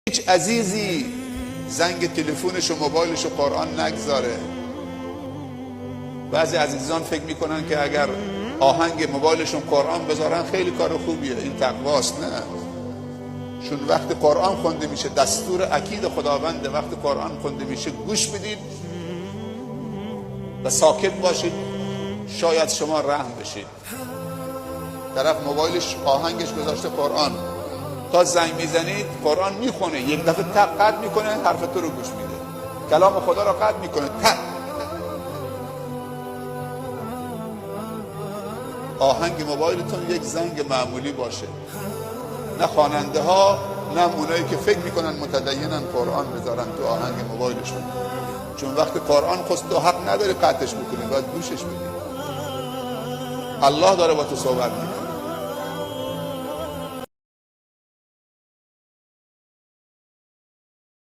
هیچ عزیزی زنگ تلفنش و موبایلش و قرآن نگذاره. بعضی عزیزان فکر میکنن که اگر آهنگ موبایلشون قرآن بذارن خیلی کار خوبیه، این تقواست. نه، چون وقتی قرآن خونده میشه، دستور اکید خداونده، وقتی قرآن خونده میشه گوش بدید و ساکت باشید، شاید شما رحم بشید. طرف موبایلش آهنگش گذاشته قرآن، تا زنگ میزنید قرآن میخونه، یک دفعه تق قطع میکنه، حرف تو رو گوش میده، کلام خدا رو قطع میکنه. آهنگ موبایلتون یک زنگ معمولی باشه، نه خواننده ها نه اونایی که فکر میکنن متدینن قرآن بذارن تو آهنگ موبایلشون، چون وقتی قرآن خواست تو حق نداری قطعش بکنی، باید گوشش بدی. الله داره با تو صحبت میکنه.